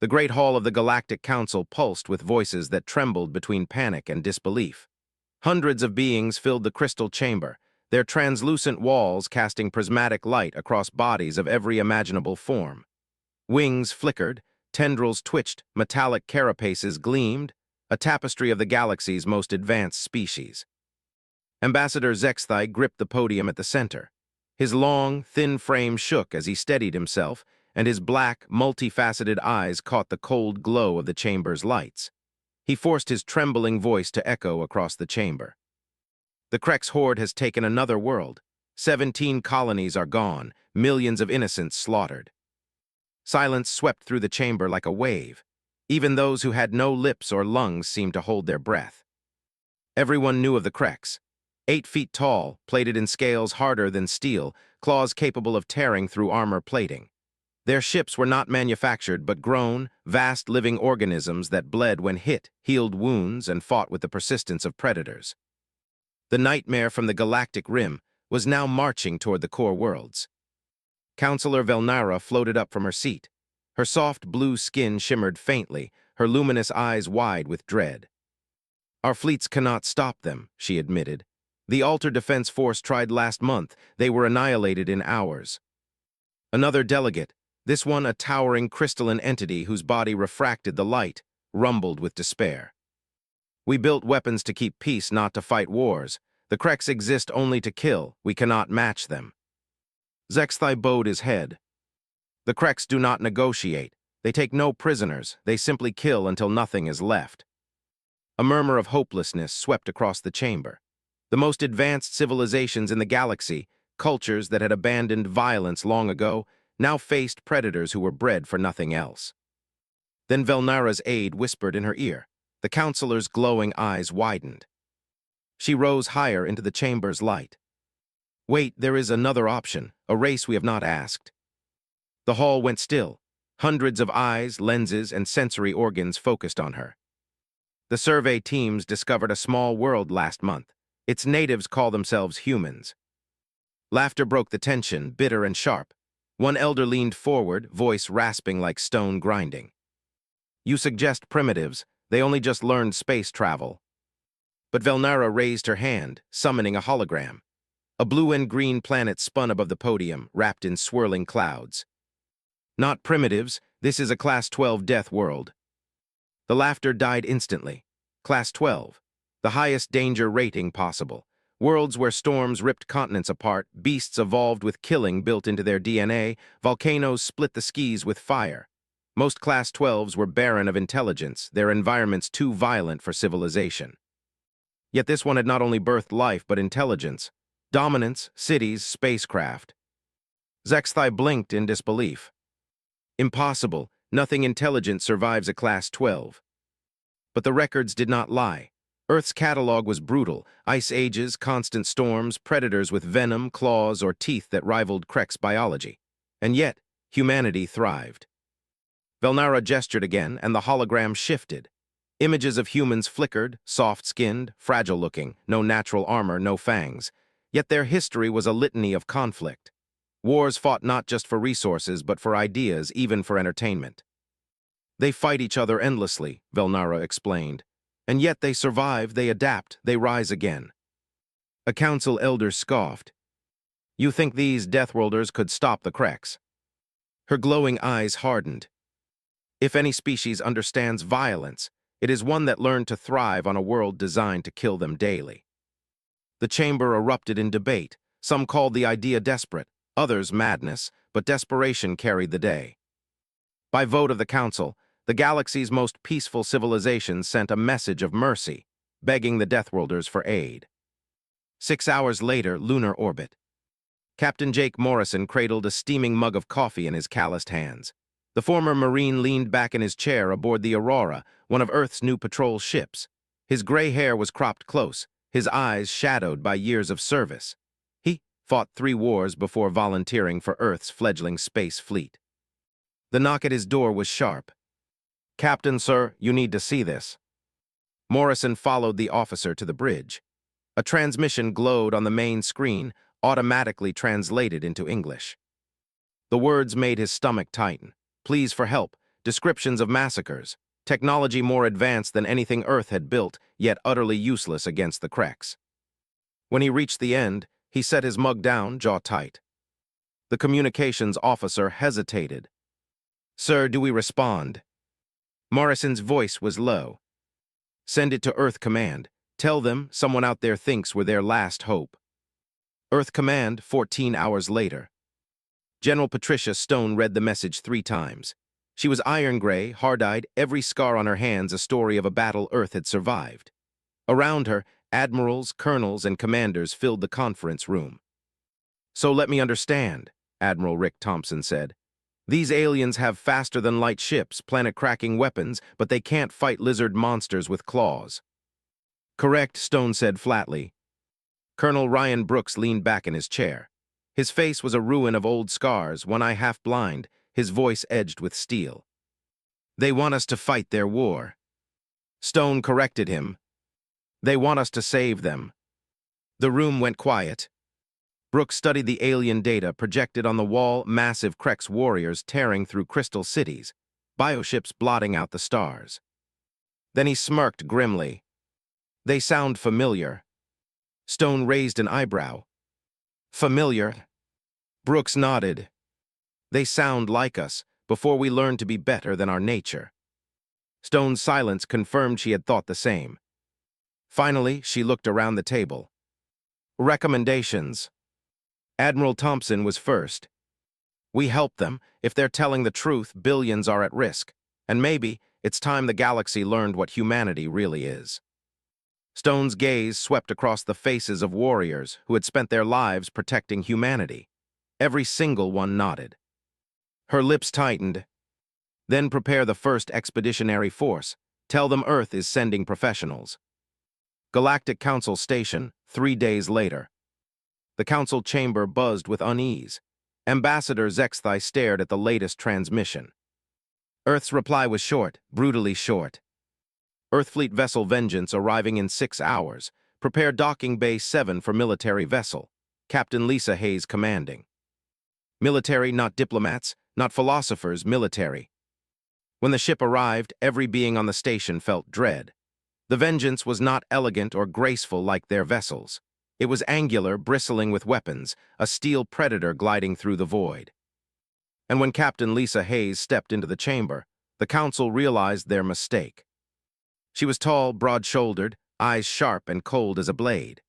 The great hall of the Galactic Council pulsed with voices that trembled between panic and disbelief. Hundreds of beings filled the crystal chamber, their translucent walls casting prismatic light across bodies of every imaginable form. Wings flickered, tendrils twitched, metallic carapaces gleamed, a tapestry of the galaxy's most advanced species. Ambassador Zexthai gripped the podium at the center. His long, thin frame shook as he steadied himself, and his black, multifaceted eyes caught the cold glow of the chamber's lights. He forced his trembling voice to echo across the chamber. The Krex horde has taken another world. 17 colonies are gone, millions of innocents slaughtered. Silence swept through the chamber like a wave. Even those who had no lips or lungs seemed to hold their breath. Everyone knew of the Krex. 8 feet tall, plated in scales harder than steel, claws capable of tearing through armor plating. Their ships were not manufactured but grown, vast living organisms that bled when hit, healed wounds, and fought with the persistence of predators. The nightmare from the galactic rim was now marching toward the core worlds. Counselor Velnara floated up from her seat. Her soft blue skin shimmered faintly, her luminous eyes wide with dread. "Our fleets cannot stop them," she admitted. "The Alter Defense Force tried last month. They were annihilated in hours." Another delegate, this one a towering crystalline entity whose body refracted the light, rumbled with despair. "We built weapons to keep peace, not to fight wars. The Krex exist only to kill. We cannot match them." Zexthai bowed his head. "The Krex do not negotiate. They take no prisoners. They simply kill until nothing is left." A murmur of hopelessness swept across the chamber. The most advanced civilizations in the galaxy, cultures that had abandoned violence long ago, now faced predators who were bred for nothing else. Then Velnara's aide whispered in her ear. The counselor's glowing eyes widened. She rose higher into the chamber's light. "Wait, there is another option, a race we have not asked." The hall went still. Hundreds of eyes, lenses, and sensory organs focused on her. The survey teams discovered a small world last month. Its natives call themselves humans. Laughter broke the tension, bitter and sharp. One elder leaned forward, voice rasping like stone grinding. "You suggest primitives. They only just learned space travel." But Velnara raised her hand, summoning a hologram. A blue and green planet spun above the podium, wrapped in swirling clouds. "Not primitives. This is a Class 12 death world." The laughter died instantly. Class 12. The highest danger rating possible. Worlds where storms ripped continents apart, beasts evolved with killing built into their DNA, volcanoes split the skies with fire. Most Class 12s were barren of intelligence, their environments too violent for civilization. Yet this one had not only birthed life but intelligence. Dominance, cities, spacecraft. Zexthai blinked in disbelief. Impossible. Nothing intelligent survives a Class 12. But the records did not lie. Earth's catalog was brutal. Ice ages, constant storms, predators with venom, claws, or teeth that rivaled Krex biology. And yet, humanity thrived. Velnara gestured again, and the hologram shifted. Images of humans flickered, soft-skinned, fragile-looking, no natural armor, no fangs. Yet their history was a litany of conflict. Wars fought not just for resources, but for ideas, even for entertainment. "They fight each other endlessly," Velnara explained. "And yet they survive, they adapt, they rise again." A council elder scoffed. "You think these Deathworlders could stop the Krex?" Her glowing eyes hardened. "If any species understands violence, it is one that learned to thrive on a world designed to kill them daily." The chamber erupted in debate. Some called the idea desperate, others madness, but desperation carried the day. By vote of the council, the galaxy's most peaceful civilizations sent a message of mercy, begging the Deathworlders for aid. 6 hours later, lunar orbit. Captain Jake Morrison cradled a steaming mug of coffee in his calloused hands. The former Marine leaned back in his chair aboard the Aurora, one of Earth's new patrol ships. His gray hair was cropped close, his eyes shadowed by years of service. He fought 3 wars before volunteering for Earth's fledgling space fleet. The knock at his door was sharp. "Captain, sir, you need to see this." Morrison followed the officer to the bridge. A transmission glowed on the main screen, automatically translated into English. The words made his stomach tighten. "Pleas for help. descriptions of massacres, technology more advanced than anything Earth had built, yet utterly useless against the Kreks. When he reached the end, he set his mug down, jaw tight. The communications officer hesitated. "Sir, do we respond?" Morrison's voice was low. "Send it to Earth Command. Tell them someone out there thinks we're their last hope." Earth Command, 14 hours later. General Patricia Stone read the message 3 times. She was iron gray, hard-eyed, every scar on her hands a story of a battle Earth had survived. Around her, admirals, colonels, and commanders filled the conference room. "So let me understand," Admiral Rick Thompson said. "These aliens have faster-than-light ships, planet-cracking weapons, but they can't fight lizard monsters with claws." "Correct," Stone said flatly. Colonel Ryan Brooks leaned back in his chair. His face was a ruin of old scars, one eye half blind, his voice edged with steel. "They want us to fight their war." Stone corrected him. "They want us to save them." The room went quiet. Brooks studied the alien data projected on the wall, massive Kreks warriors tearing through crystal cities, bioships blotting out the stars. Then he smirked grimly. "They sound familiar." Stone raised an eyebrow. "Familiar?" Brooks nodded. "They sound like us, before we learn to be better than our nature." Stone's silence confirmed she had thought the same. Finally, she looked around the table. "Recommendations." Admiral Thompson was first. "We help them. If they're telling the truth, billions are at risk. And maybe it's time the galaxy learned what humanity really is." Stone's gaze swept across the faces of warriors who had spent their lives protecting humanity. Every single one nodded. Her lips tightened. "Then prepare the first expeditionary force. Tell them Earth is sending professionals." Galactic Council Station, 3 days later. The council chamber buzzed with unease. Ambassador Zexthai stared at the latest transmission. Earth's reply was short, brutally short. Earthfleet vessel Vengeance arriving in 6 hours. Prepare docking bay 7 for military vessel. Captain Lisa Hayes commanding. Military, not diplomats, not philosophers, military. When the ship arrived, every being on the station felt dread. The Vengeance was not elegant or graceful like their vessels. It was angular, bristling with weapons, a steel predator gliding through the void. And when Captain Lisa Hayes stepped into the chamber, the council realized their mistake. She was tall, broad-shouldered, eyes sharp and cold as a blade.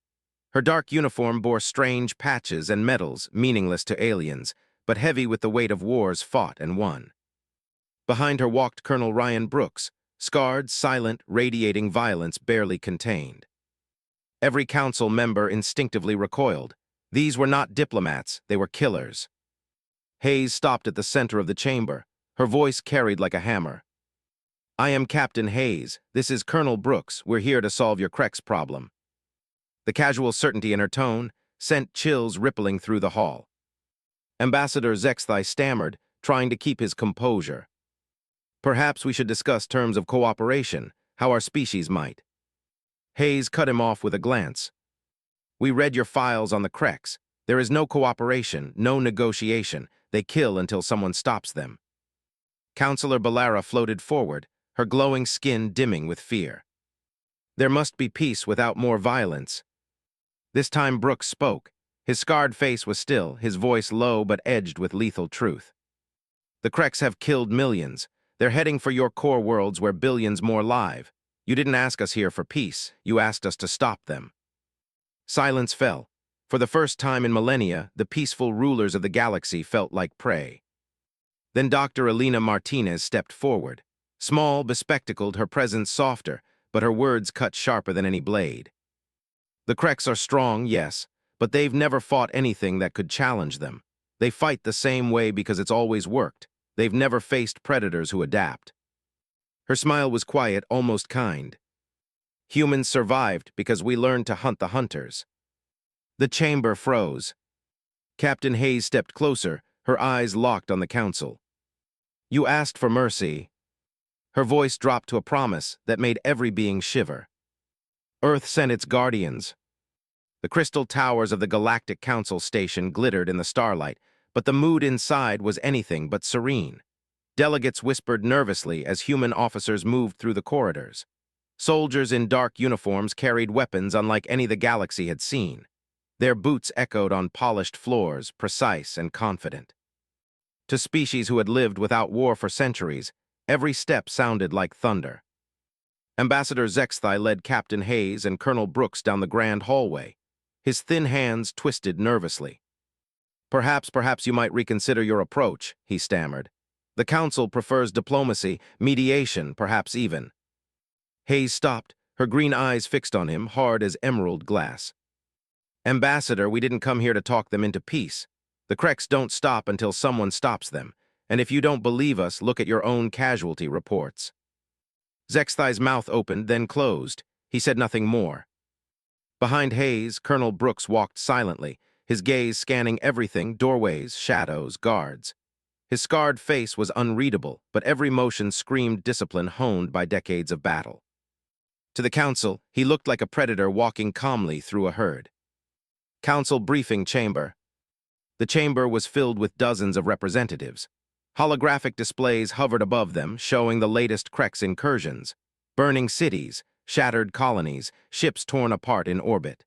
Her dark uniform bore strange patches and medals, meaningless to aliens, but heavy with the weight of wars fought and won. Behind her walked Colonel Ryan Brooks, scarred, silent, radiating violence barely contained. Every council member instinctively recoiled. These were not diplomats, they were killers. Hayes stopped at the center of the chamber, her voice carried like a hammer. "I am Captain Hayes. This is Colonel Brooks. We're here to solve your Kreks problem." The casual certainty in her tone sent chills rippling through the hall. Ambassador Zexthai stammered, trying to keep his composure. "Perhaps we should discuss terms of cooperation, how our species might." Hayes cut him off with a glance. "We read your files on the Kreks. There is no cooperation, no negotiation. They kill until someone stops them." Counselor Ballara floated forward, her glowing skin dimming with fear. "There must be peace without more violence." This time Brooks spoke. His scarred face was still, his voice low but edged with lethal truth. "The Kreks have killed millions. They're heading for your core worlds where billions more live. You didn't ask us here for peace. You asked us to stop them." Silence fell. For the first time in millennia, the peaceful rulers of the galaxy felt like prey. Then Dr. Elena Martinez stepped forward. Small, bespectacled, her presence softer, but her words cut sharper than any blade. "The Kreks are strong, yes, but they've never fought anything that could challenge them. They fight the same way because it's always worked. They've never faced predators who adapt." Her smile was quiet, almost kind. "Humans survived because we learned to hunt the hunters." The chamber froze. Captain Hayes stepped closer, her eyes locked on the council. "You asked for mercy." Her voice dropped to a promise that made every being shiver. "Earth sent its guardians." The crystal towers of the Galactic Council Station glittered in the starlight, but the mood inside was anything but serene. Delegates whispered nervously as human officers moved through the corridors. Soldiers in dark uniforms carried weapons unlike any the galaxy had seen. Their boots echoed on polished floors, precise and confident. To species who had lived without war for centuries, every step sounded like thunder. Ambassador Zexthai led Captain Hayes and Colonel Brooks down the grand hallway. His thin hands twisted nervously. Perhaps you might reconsider your approach," he stammered. "The Council prefers diplomacy, mediation, perhaps even." Hayes stopped, her green eyes fixed on him, hard as emerald glass. "Ambassador, we didn't come here to talk them into peace. The Kreks don't stop until someone stops them, and if you don't believe us, look at your own casualty reports." Zexthai's mouth opened, then closed. He said nothing more. Behind Hayes, Colonel Brooks walked silently, his gaze scanning everything, doorways, shadows, guards. His scarred face was unreadable, but every motion screamed discipline honed by decades of battle. To the Council, he looked like a predator walking calmly through a herd. Council briefing chamber. The chamber was filled with dozens of representatives. Holographic displays hovered above them, showing the latest Kreks incursions. Burning cities, shattered colonies, ships torn apart in orbit.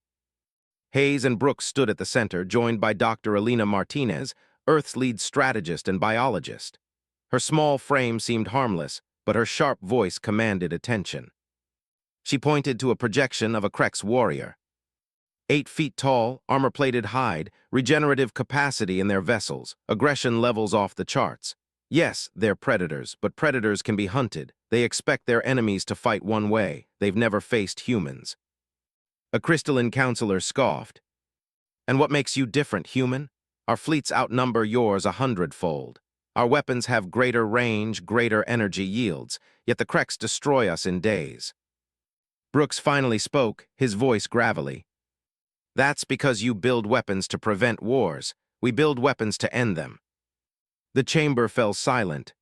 Hayes and Brooks stood at the center, joined by Dr. Elena Martinez, Earth's lead strategist and biologist. Her small frame seemed harmless, but her sharp voice commanded attention. She pointed to a projection of a Kreks warrior. 8 feet tall, armor-plated hide, regenerative capacity in their vessels, aggression levels off the charts. Yes, they're predators, but predators can be hunted. They expect their enemies to fight one way. They've never faced humans. A crystalline counselor scoffed. "And what makes you different, human? Our fleets outnumber yours 100-fold. Our weapons have greater range, greater energy yields, yet the Kreks destroy us in days." Brooks finally spoke, his voice gravelly. "That's because you build weapons to prevent wars. We build weapons to end them." The chamber fell silent.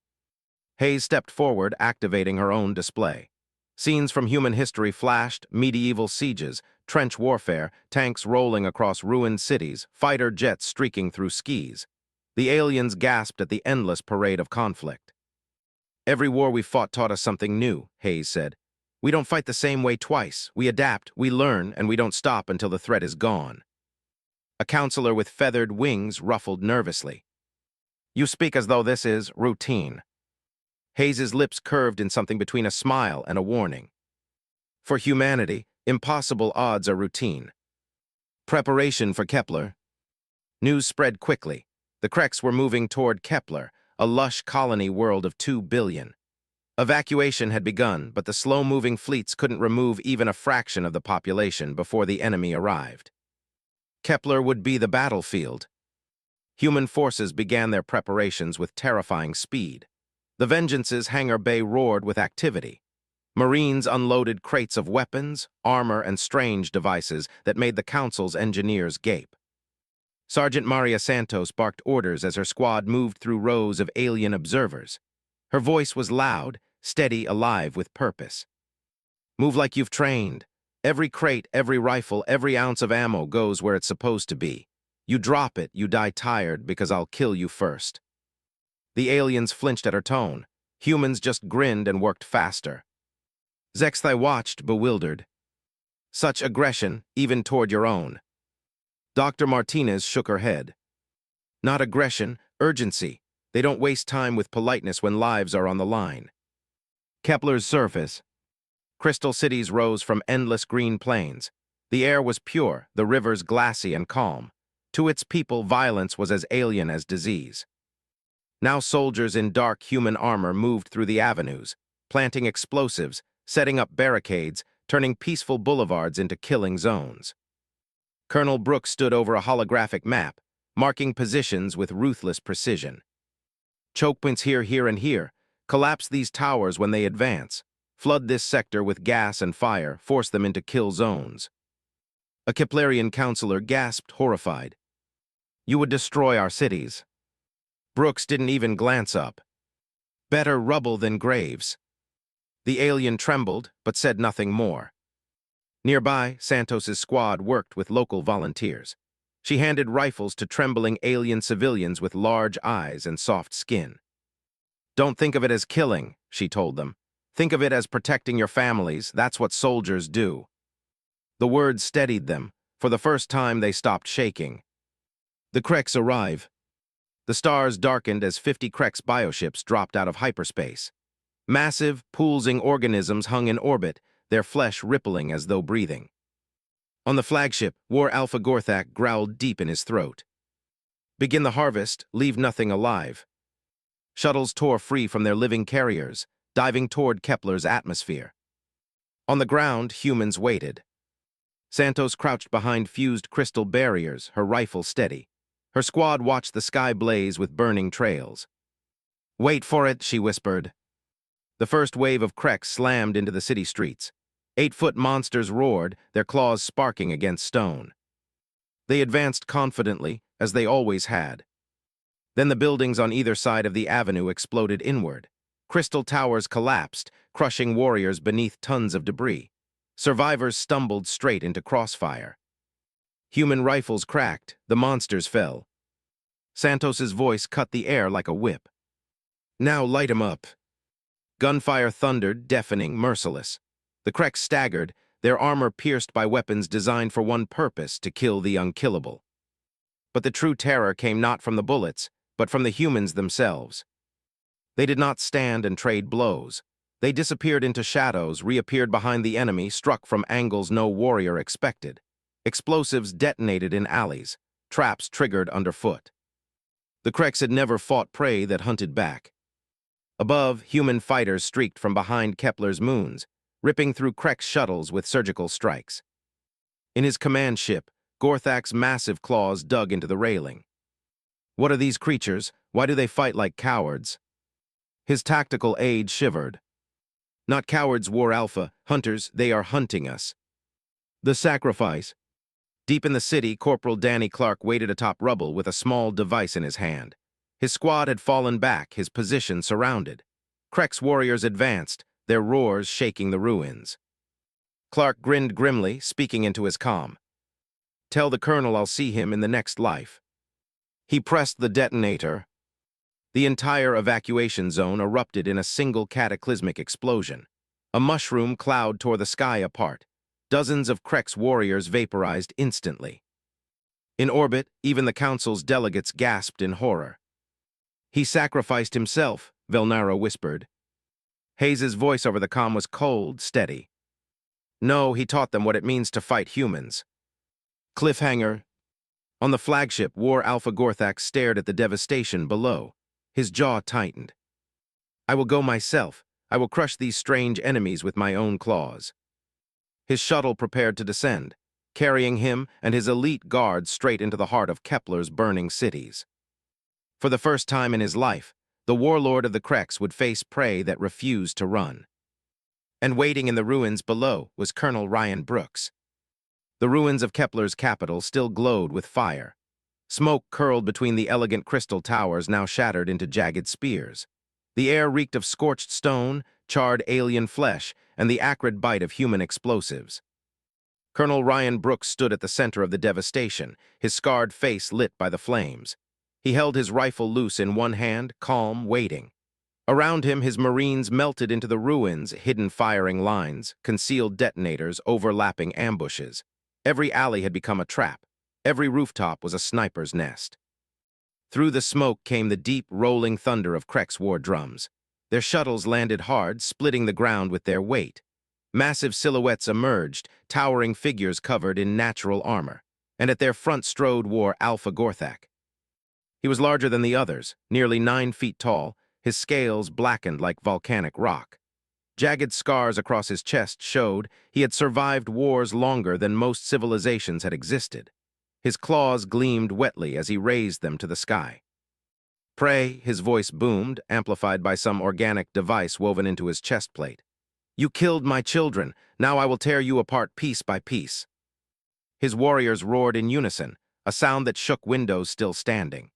Hayes stepped forward, activating her own display. Scenes from human history flashed, medieval sieges, trench warfare, tanks rolling across ruined cities, fighter jets streaking through skis. The aliens gasped at the endless parade of conflict. "Every war we fought taught us something new," Hayes said. "We don't fight the same way twice. We adapt, we learn, and we don't stop until the threat is gone." A counselor with feathered wings ruffled nervously. "You speak as though this is routine." Hayes's lips curved in something between a smile and a warning. "For humanity, impossible odds are routine." Preparation for Kepler. News spread quickly. The Kreks were moving toward Kepler, a lush colony world of 2 billion. Evacuation had begun, but the slow-moving fleets couldn't remove even a fraction of the population before the enemy arrived. Kepler would be the battlefield. Human forces began their preparations with terrifying speed. The Vengeance's hangar bay roared with activity. Marines unloaded crates of weapons, armor, and strange devices that made the Council's engineers gape. Sergeant Maria Santos barked orders as her squad moved through rows of alien observers. Her voice was loud, steady, alive with purpose. "Move like you've trained. Every crate, every rifle, every ounce of ammo goes where it's supposed to be. You drop it, you die tired because I'll kill you first." The aliens flinched at her tone. Humans just grinned and worked faster. Zexthai watched, bewildered. "Such aggression, even toward your own." Dr. Martinez shook her head. "Not aggression, urgency. They don't waste time with politeness when lives are on the line." Kepler's surface. Crystal cities rose from endless green plains. The air was pure, the rivers glassy and calm. To its people, violence was as alien as disease. Now soldiers in dark human armor moved through the avenues, planting explosives, setting up barricades, turning peaceful boulevards into killing zones. Colonel Brooks stood over a holographic map, marking positions with ruthless precision. "Choke points here, here, and here. Collapse these towers when they advance. Flood this sector with gas and fire, force them into kill zones." A Keplerian counselor gasped, horrified. "You would destroy our cities." Brooks didn't even glance up. "Better rubble than graves." The alien trembled, but said nothing more. Nearby, Santos's squad worked with local volunteers. She handed rifles to trembling alien civilians with large eyes and soft skin. Don't think of it as killing, she told them. Think of it as protecting your families. That's what soldiers do. The words steadied them. For the first time, they stopped shaking. The Kreks arrive. The stars darkened as 50 Kreks bioships dropped out of hyperspace. Massive, pulsing organisms hung in orbit, their flesh rippling as though breathing. On the flagship, War Alpha Gorthak growled deep in his throat. Begin the harvest, leave nothing alive. Shuttles tore free from their living carriers, diving toward Kepler's atmosphere. On the ground, humans waited. Santos crouched behind fused crystal barriers, her rifle steady. Her squad watched the sky blaze with burning trails. Wait for it, she whispered. The first wave of Kreks slammed into the city streets. 8-foot monsters roared, their claws sparking against stone. They advanced confidently, as they always had. Then the buildings on either side of the avenue exploded inward. Crystal towers collapsed, crushing warriors beneath tons of debris. Survivors stumbled straight into crossfire. Human rifles cracked, the monsters fell. Santos's voice cut the air like a whip. Now light 'em up. Gunfire thundered, deafening, merciless. The Kreks staggered, their armor pierced by weapons designed for one purpose, to kill the unkillable. But the true terror came not from the bullets, but from the humans themselves. They did not stand and trade blows. They disappeared into shadows, reappeared behind the enemy, struck from angles no warrior expected. Explosives detonated in alleys, traps triggered underfoot. The Kreks had never fought prey that hunted back. Above, human fighters streaked from behind Kepler's moons, ripping through Kreks shuttles with surgical strikes. In his command ship, Gorthak's massive claws dug into the railing. What are these creatures? Why do they fight like cowards? His tactical aide shivered. Not cowards, War Alpha. Hunters, they are hunting us. The sacrifice. Deep in the city, Corporal Danny Clark waited atop rubble with a small device in his hand. His squad had fallen back, his position surrounded. Kreks warriors advanced, their roars shaking the ruins. Clark grinned grimly, speaking into his comm. Tell the colonel I'll see him in the next life. He pressed the detonator. The entire evacuation zone erupted in a single cataclysmic explosion. A mushroom cloud tore the sky apart. Dozens of Kreks warriors vaporized instantly. In orbit, even the council's delegates gasped in horror. He sacrificed himself, Velnara whispered. Hayes's voice over the comm was cold, steady. No, he taught them what it means to fight humans. Cliffhanger. On the flagship, War Alpha Gorthak stared at the devastation below. His jaw tightened. I will go myself. I will crush these strange enemies with my own claws. His shuttle prepared to descend, carrying him and his elite guards straight into the heart of Kepler's burning cities. For the first time in his life, the warlord of the Kreks would face prey that refused to run. And waiting in the ruins below was Colonel Ryan Brooks. The ruins of Kepler's capital still glowed with fire. Smoke curled between the elegant crystal towers now shattered into jagged spears. The air reeked of scorched stone, charred alien flesh, and the acrid bite of human explosives. Colonel Ryan Brooks stood at the center of the devastation, his scarred face lit by the flames. He held his rifle loose in one hand, calm, waiting. Around him, his Marines melted into the ruins, hidden firing lines, concealed detonators, overlapping ambushes. Every alley had become a trap. Every rooftop was a sniper's nest. Through the smoke came the deep, rolling thunder of Kreks war drums. Their shuttles landed hard, splitting the ground with their weight. Massive silhouettes emerged, towering figures covered in natural armor, and at their front strode War Alpha Gorthak. He was larger than the others, nearly 9 feet tall, his scales blackened like volcanic rock. Jagged scars across his chest showed he had survived wars longer than most civilizations had existed. His claws gleamed wetly as he raised them to the sky. Pray, his voice boomed, amplified by some organic device woven into his chest plate. You killed my children, now I will tear you apart piece by piece. His warriors roared in unison, a sound that shook windows still standing.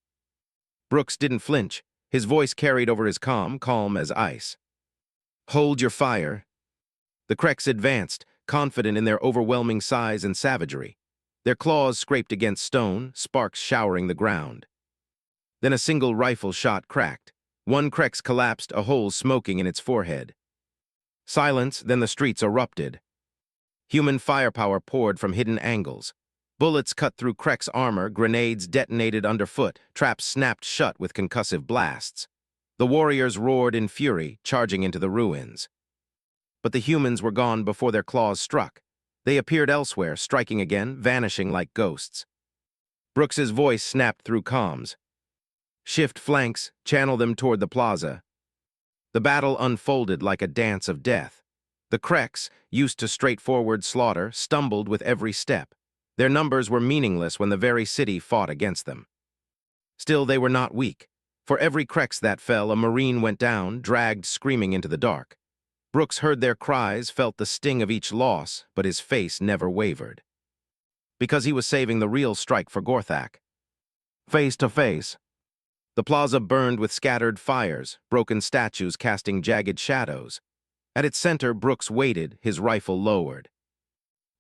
Brooks didn't flinch, his voice carried over his comm, calm as ice. Hold your fire. The Kreks advanced, confident in their overwhelming size and savagery. Their claws scraped against stone, sparks showering the ground. Then a single rifle shot cracked. One Krex collapsed, a hole smoking in its forehead. Silence, then the streets erupted. Human firepower poured from hidden angles. Bullets cut through Krex armor, grenades detonated underfoot, traps snapped shut with concussive blasts. The warriors roared in fury, charging into the ruins. But the humans were gone before their claws struck. They appeared elsewhere, striking again, vanishing like ghosts. Brooks's voice snapped through comms. Shift flanks, channel them toward the plaza. The battle unfolded like a dance of death. The Krex, used to straightforward slaughter, stumbled with every step. Their numbers were meaningless when the very city fought against them. Still, they were not weak. For every Krex that fell, a Marine went down, dragged screaming into the dark. Brooks heard their cries, felt the sting of each loss, but his face never wavered. Because he was saving the real strike for Gorthak. Face to face. The plaza burned with scattered fires, broken statues casting jagged shadows. At its center, Brooks waited, his rifle lowered.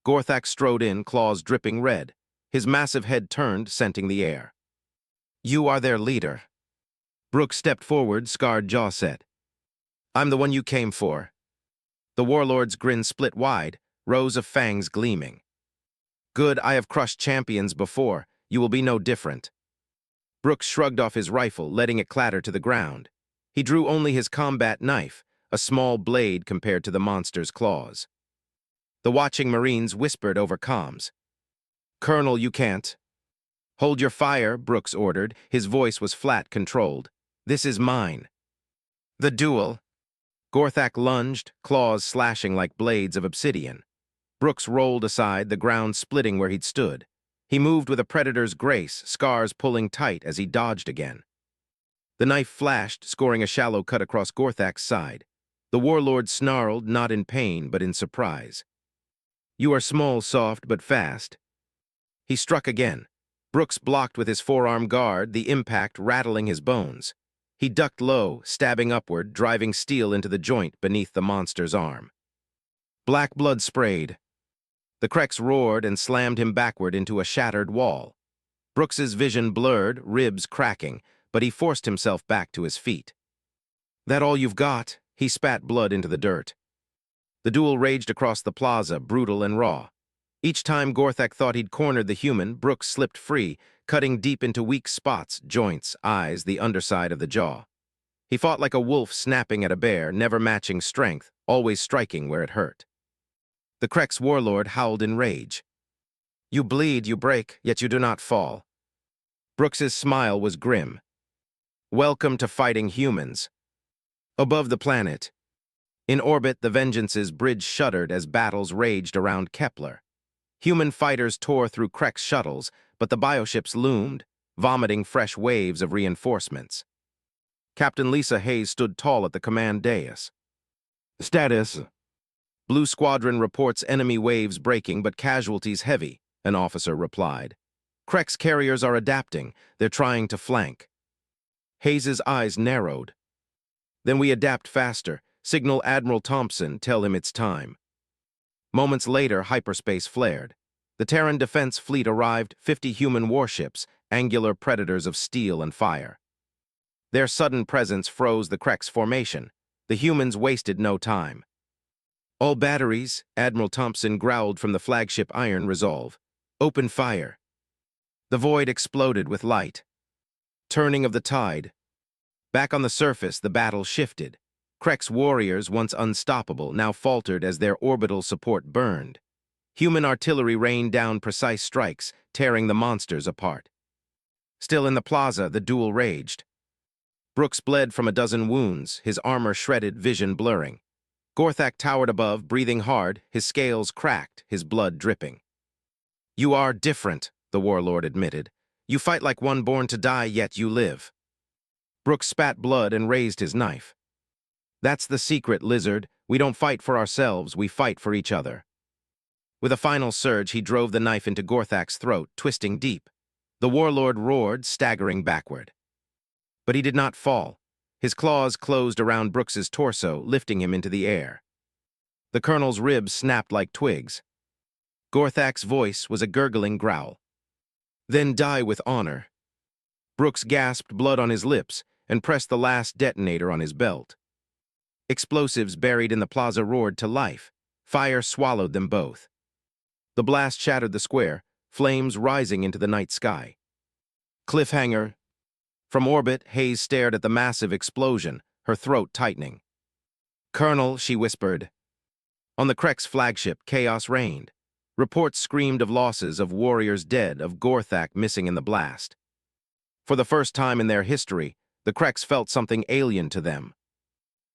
Gorthak strode in, claws dripping red. His massive head turned, scenting the air. "You are their leader." Brooks stepped forward, scarred jaw set. "I'm the one you came for." The warlord's grin split wide, rows of fangs gleaming. "Good, I have crushed champions before. You will be no different." Brooks shrugged off his rifle, letting it clatter to the ground. He drew only his combat knife, a small blade compared to the monster's claws. The watching Marines whispered over comms. "Colonel, you can't." "Hold your fire," Brooks ordered. His voice was flat, controlled. "This is mine." The duel. Gorthak lunged, claws slashing like blades of obsidian. Brooks rolled aside, the ground splitting where he'd stood. He moved with a predator's grace, scars pulling tight as he dodged again. The knife flashed, scoring a shallow cut across Gorthak's side. The warlord snarled, not in pain, but in surprise. "You are small, soft, but fast." He struck again. Brooks blocked with his forearm guard, the impact rattling his bones. He ducked low, stabbing upward, driving steel into the joint beneath the monster's arm. Black blood sprayed. The Krex roared and slammed him backward into a shattered wall. Brooks's vision blurred, ribs cracking, but he forced himself back to his feet. "That all you've got?" He spat blood into the dirt. The duel raged across the plaza, brutal and raw. Each time Gorthak thought he'd cornered the human, Brooks slipped free, cutting deep into weak spots, joints, eyes, the underside of the jaw. He fought like a wolf snapping at a bear, never matching strength, always striking where it hurt. The Krex warlord howled in rage. "You bleed, you break, yet you do not fall." Brooks's smile was grim. "Welcome to fighting humans." Above the planet. In orbit, the Vengeance's bridge shuddered as battles raged around Kepler. Human fighters tore through Krex shuttles, but the bioships loomed, vomiting fresh waves of reinforcements. Captain Lisa Hayes stood tall at the command dais. "Status." "Blue Squadron reports enemy waves breaking, but casualties heavy," an officer replied. "Krex carriers are adapting. They're trying to flank." Hayes's eyes narrowed. "Then we adapt faster. Signal Admiral Thompson, tell him it's time." Moments later, hyperspace flared. The Terran Defense Fleet arrived, 50 human warships, angular predators of steel and fire. Their sudden presence froze the Krex formation. The humans wasted no time. "All batteries," Admiral Thompson growled from the flagship Iron Resolve. "Open fire." The void exploded with light. Turning of the tide. Back on the surface, the battle shifted. Krex warriors, once unstoppable, now faltered as their orbital support burned. Human artillery rained down precise strikes, tearing the monsters apart. Still in the plaza, the duel raged. Brooks bled from a dozen wounds, his armor shredded, vision blurring. Gorthak towered above, breathing hard, his scales cracked, his blood dripping. "You are different," the warlord admitted. "You fight like one born to die, yet you live." Brooks spat blood and raised his knife. "That's the secret, Lizard. We don't fight for ourselves, we fight for each other." With a final surge, he drove the knife into Gorthak's throat, twisting deep. The warlord roared, staggering backward. But he did not fall. His claws closed around Brooks's torso, lifting him into the air. The colonel's ribs snapped like twigs. Gorthak's voice was a gurgling growl. "Then die with honor." Brooks gasped, blood on his lips, and pressed the last detonator on his belt. Explosives buried in the plaza roared to life. Fire swallowed them both. The blast shattered the square, flames rising into the night sky. Cliffhanger. From orbit, Hayes stared at the massive explosion, her throat tightening. "Colonel," she whispered. On the Krek's flagship, chaos reigned. Reports screamed of losses, of warriors dead, of Gorthak missing in the blast. For the first time in their history, the Kreks felt something alien to them.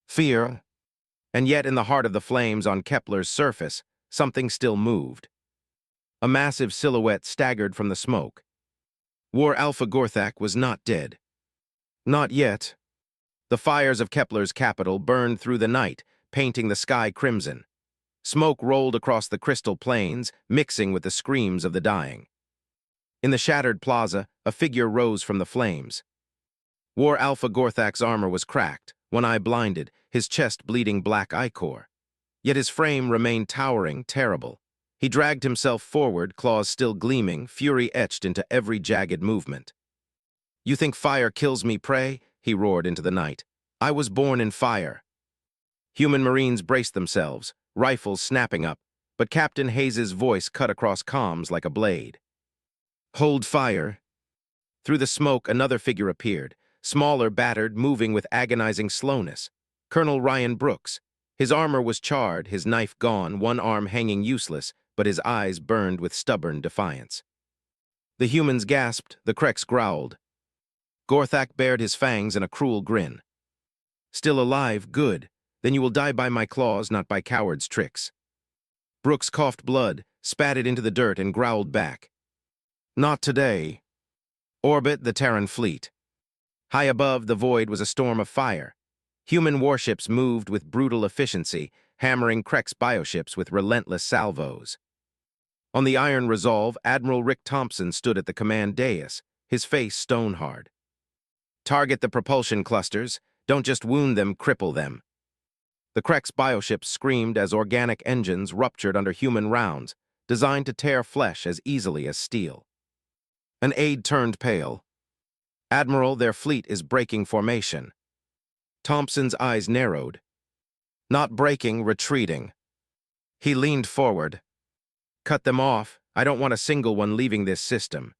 Fear. And yet in the heart of the flames on Kepler's surface, something still moved. A massive silhouette staggered from the smoke. War Alpha Gorthak was not dead. Not yet. The fires of Kepler's capital burned through the night, painting the sky crimson. Smoke rolled across the crystal plains, mixing with the screams of the dying. In the shattered plaza, a figure rose from the flames. War Alpha Gorthak's armor was cracked, one eye blinded, his chest bleeding black ichor. Yet his frame remained towering, terrible. He dragged himself forward, claws still gleaming, fury etched into every jagged movement. "You think fire kills me, prey?" he roared into the night. "I was born in fire." Human Marines braced themselves, rifles snapping up, but Captain Hayes's voice cut across comms like a blade. "Hold fire." Through the smoke, another figure appeared, smaller, battered, moving with agonizing slowness. Colonel Ryan Brooks. His armor was charred, his knife gone, one arm hanging useless, but his eyes burned with stubborn defiance. The humans gasped, the Kreks growled. Gorthak bared his fangs in a cruel grin. "Still alive, good. Then you will die by my claws, not by cowards' tricks." Brooks coughed blood, spat it into the dirt, and growled back. "Not today." Orbit, the Terran fleet. High above, the void was a storm of fire. Human warships moved with brutal efficiency, hammering Krek's bioships with relentless salvos. On the Iron Resolve, Admiral Rick Thompson stood at the command dais, his face stone-hard. "Target the propulsion clusters. Don't just wound them, cripple them." The Krek's bioships screamed as organic engines ruptured under human rounds, designed to tear flesh as easily as steel. An aide turned pale. "Admiral, their fleet is breaking formation." Thompson's eyes narrowed. "Not breaking, retreating." He leaned forward. "Cut them off. I don't want a single one leaving this system."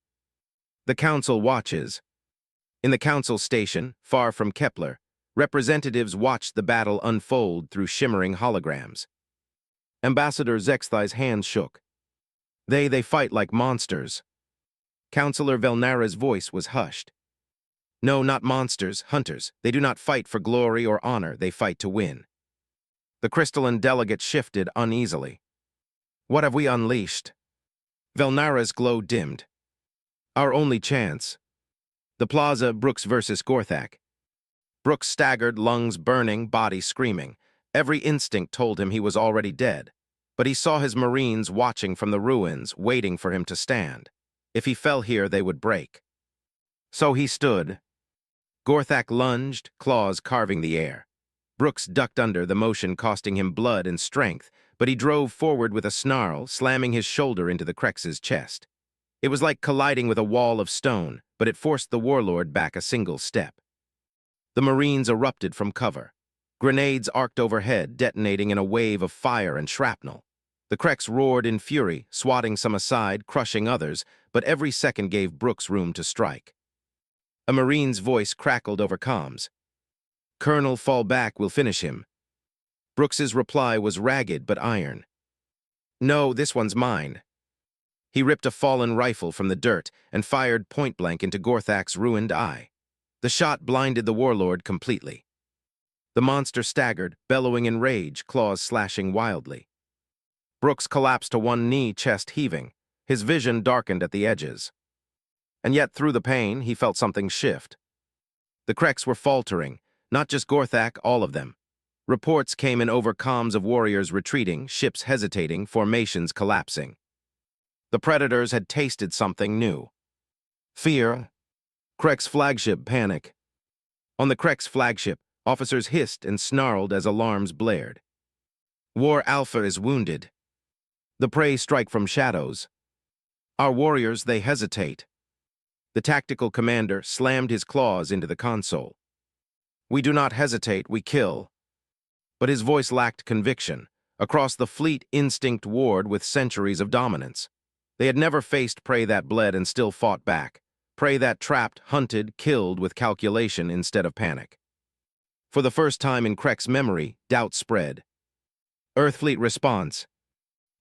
The Council watches. In the Council station, far from Kepler, representatives watched the battle unfold through shimmering holograms. Ambassador Zexthai's hands shook. They fight like monsters." Councillor Velnara's voice was hushed. "No, not monsters, hunters. They do not fight for glory or honor, they fight to win." The crystalline delegate shifted uneasily. "What have we unleashed?" Velnara's glow dimmed. "Our only chance." The plaza, Brooks versus Gorthak. Brooks staggered, lungs burning, body screaming. Every instinct told him he was already dead. But he saw his Marines watching from the ruins, waiting for him to stand. If he fell here, they would break. So he stood. Gorthak lunged, claws carving the air. Brooks ducked under, the motion costing him blood and strength, but he drove forward with a snarl, slamming his shoulder into the Krex's chest. It was like colliding with a wall of stone, but it forced the warlord back a single step. The Marines erupted from cover. Grenades arced overhead, detonating in a wave of fire and shrapnel. The Krex roared in fury, swatting some aside, crushing others, but every second gave Brooks room to strike. A Marine's voice crackled over comms. "Colonel, fall back, we'll finish him." Brooks's reply was ragged but iron. "No, this one's mine." He ripped a fallen rifle from the dirt and fired point-blank into Gorthak's ruined eye. The shot blinded the warlord completely. The monster staggered, bellowing in rage, claws slashing wildly. Brooks collapsed to one knee, chest heaving. His vision darkened at the edges. And yet, through the pain, he felt something shift. The Kreks were faltering, not just Gorthak, all of them. Reports came in over comms of warriors retreating, ships hesitating, formations collapsing. The Predators had tasted something new. Fear. Krek's flagship panic. On the Krek's flagship, officers hissed and snarled as alarms blared. War Alpha is wounded. The prey strike from shadows. Our warriors, they hesitate. The tactical commander slammed his claws into the console. We do not hesitate, we kill. But his voice lacked conviction. Across the fleet, instinct warred with centuries of dominance. They had never faced prey that bled and still fought back. Prey that trapped, hunted, killed with calculation instead of panic. For the first time in Krek's memory, doubt spread. Earthfleet response.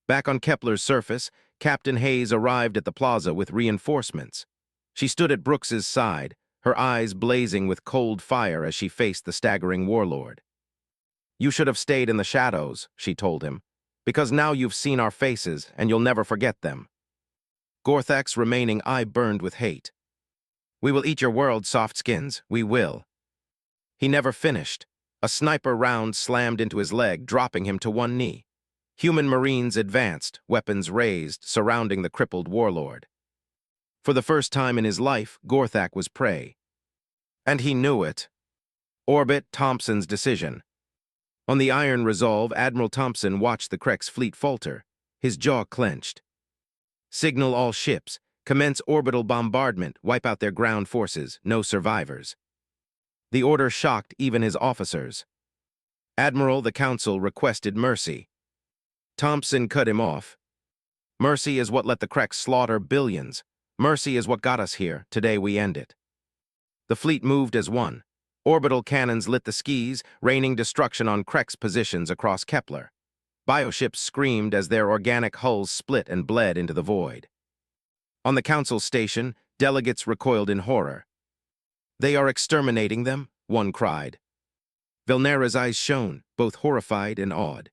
Back on Kepler's surface, Captain Hayes arrived at the plaza with reinforcements. She stood at Brooks's side, her eyes blazing with cold fire as she faced the staggering warlord. You should have stayed in the shadows, she told him, because now you've seen our faces and you'll never forget them. Gorthak's remaining eye burned with hate. We will eat your world, soft skins, we will. He never finished. A sniper round slammed into his leg, dropping him to one knee. Human Marines advanced, weapons raised, surrounding the crippled warlord. For the first time in his life, Gorthak was prey. And he knew it. Orbit Thompson's decision. On the Iron Resolve, Admiral Thompson watched the Krek's fleet falter, his jaw clenched. Signal all ships, commence orbital bombardment, wipe out their ground forces, no survivors. The order shocked even his officers. Admiral, the Council requested mercy. Thompson cut him off. Mercy is what let the Kreks slaughter billions. Mercy is what got us here. Today we end it. The fleet moved as one. Orbital cannons lit the skis, raining destruction on Krek's positions across Kepler. Bioships screamed as their organic hulls split and bled into the void. On the Council station, delegates recoiled in horror. They are exterminating them, one cried. Vilnera's eyes shone, both horrified and awed.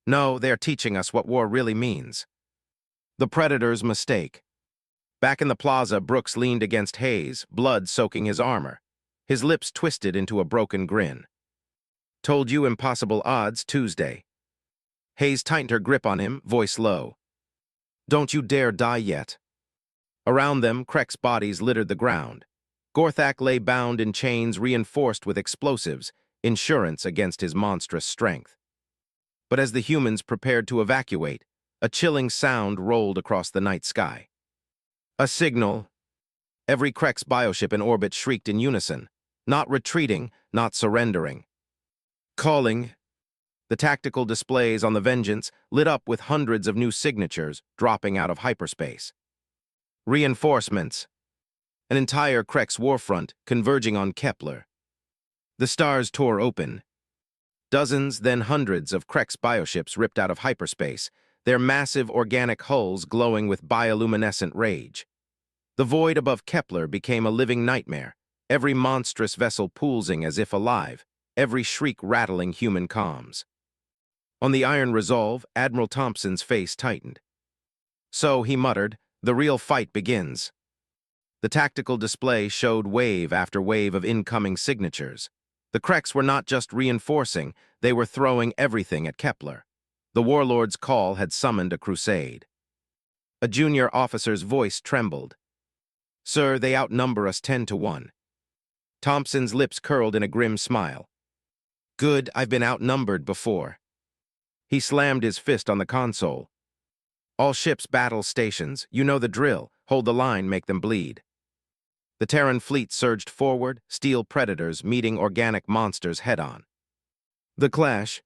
No, they are teaching us what war really means. The Predator's mistake. Back in the plaza, Brooks leaned against Hayes, blood soaking his armor. His lips twisted into a broken grin. Told you impossible odds Tuesday. Hayes tightened her grip on him, voice low. Don't you dare die yet. Around them, Krek's bodies littered the ground. Gorthak lay bound in chains reinforced with explosives, insurance against his monstrous strength. But as the humans prepared to evacuate, a chilling sound rolled across the night sky. A signal. Every Krek's bioship in orbit shrieked in unison, not retreating, not surrendering. Calling. The tactical displays on the Vengeance lit up with hundreds of new signatures dropping out of hyperspace. Reinforcements. An entire Krek's warfront converging on Kepler. The stars tore open. Dozens, then hundreds of Krek's bioships ripped out of hyperspace, their massive organic hulls glowing with bioluminescent rage. The void above Kepler became a living nightmare, every monstrous vessel pulsing as if alive, every shriek rattling human comms. On the Iron Resolve, Admiral Thompson's face tightened. So, he muttered, the real fight begins. The tactical display showed wave after wave of incoming signatures. The Kreks were not just reinforcing, they were throwing everything at Kepler. The warlord's call had summoned a crusade. A junior officer's voice trembled. Sir, they outnumber us 10-1. Thompson's lips curled in a grim smile. Good, I've been outnumbered before. He slammed his fist on the console. All ships battle stations, you know the drill, hold the line, make them bleed. The Terran fleet surged forward, steel predators meeting organic monsters head-on. The clash.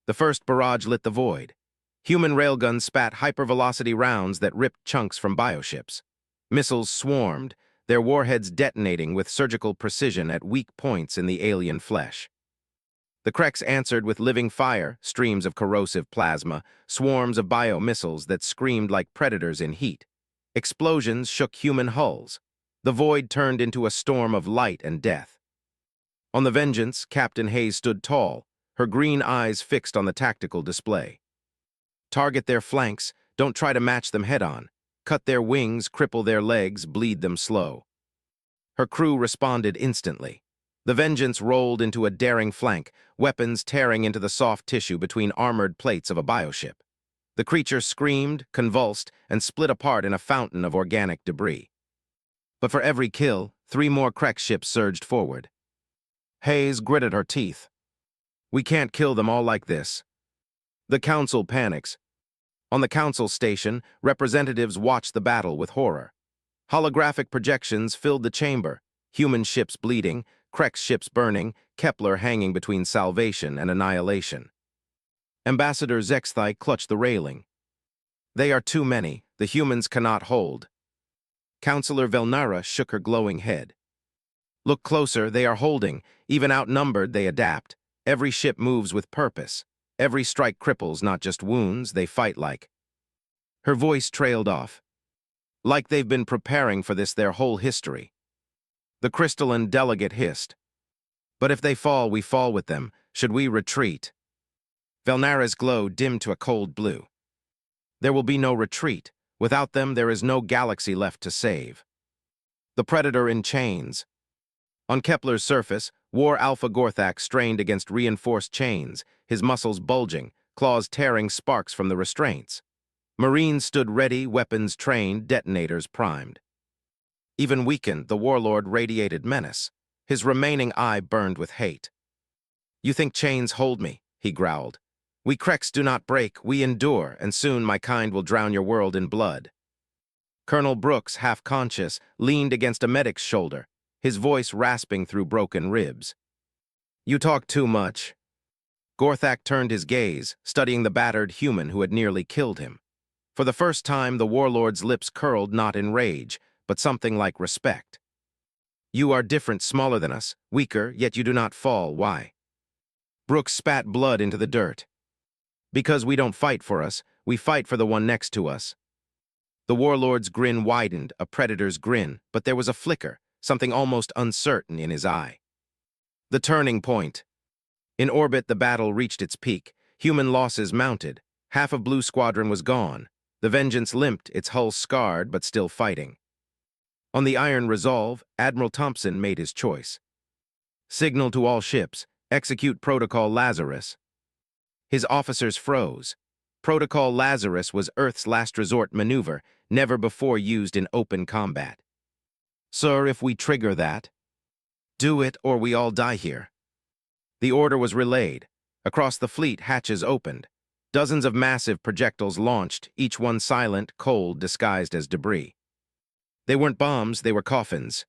The first barrage lit the void. Human railguns spat hypervelocity rounds that ripped chunks from bioships. Missiles swarmed, their warheads detonating with surgical precision at weak points in the alien flesh. The Kreks answered with living fire, streams of corrosive plasma, swarms of bio-missiles that screamed like predators in heat. Explosions shook human hulls. The void turned into a storm of light and death. On the Vengeance, Captain Hayes stood tall, her green eyes fixed on the tactical display. Target their flanks, don't try to match them head-on. Cut their wings, cripple their legs, bleed them slow. Her crew responded instantly. The Vengeance rolled into a daring flank, weapons tearing into the soft tissue between armored plates of a bioship. The creature screamed, convulsed, and split apart in a fountain of organic debris. But for every kill, 3 more Krek ships surged forward. Hayes gritted her teeth. We can't kill them all like this. The Council panics. On the Council station, representatives watched the battle with horror. Holographic projections filled the chamber, human ships bleeding, Krek's ships burning, Kepler hanging between salvation and annihilation. Ambassador Zexthai clutched the railing. They are too many, the humans cannot hold. Counselor Velnara shook her glowing head. Look closer, they are holding. Even outnumbered, they adapt. Every ship moves with purpose. Every strike cripples, not just wounds, they fight like. Her voice trailed off. Like they've been preparing for this their whole history. The crystalline delegate hissed. But if they fall, we fall with them. Should we retreat? Velnara's glow dimmed to a cold blue. There will be no retreat. Without them, there is no galaxy left to save. The Predator in chains. On Kepler's surface, War Alpha Gorthak strained against reinforced chains, his muscles bulging, claws tearing sparks from the restraints. Marines stood ready, weapons trained, detonators primed. Even weakened, the warlord radiated menace. His remaining eye burned with hate. You think chains hold me, he growled. We Kreks do not break, we endure, and soon my kind will drown your world in blood. Colonel Brooks, half-conscious, leaned against a medic's shoulder, his voice rasping through broken ribs. You talk too much. Gorthak turned his gaze, studying the battered human who had nearly killed him. For the first time, the warlord's lips curled not in rage, but something like respect. You are different, smaller than us, weaker, yet you do not fall. Why? Brooks spat blood into the dirt. Because we don't fight for us, we fight for the one next to us. The warlord's grin widened, a predator's grin, but there was a flicker, something almost uncertain in his eye. The turning point. In orbit, the battle reached its peak. Human losses mounted. Half of Blue Squadron was gone. The Vengeance limped, its hull scarred, but still fighting. On the Iron Resolve, Admiral Thompson made his choice. Signal to all ships, execute Protocol Lazarus. His officers froze. Protocol Lazarus was Earth's last resort maneuver, never before used in open combat. Sir, if we trigger that, do it or we all die here. The order was relayed. Across the fleet, hatches opened. Dozens of massive projectiles launched, each one silent, cold, disguised as debris. They weren't bombs, they were coffins.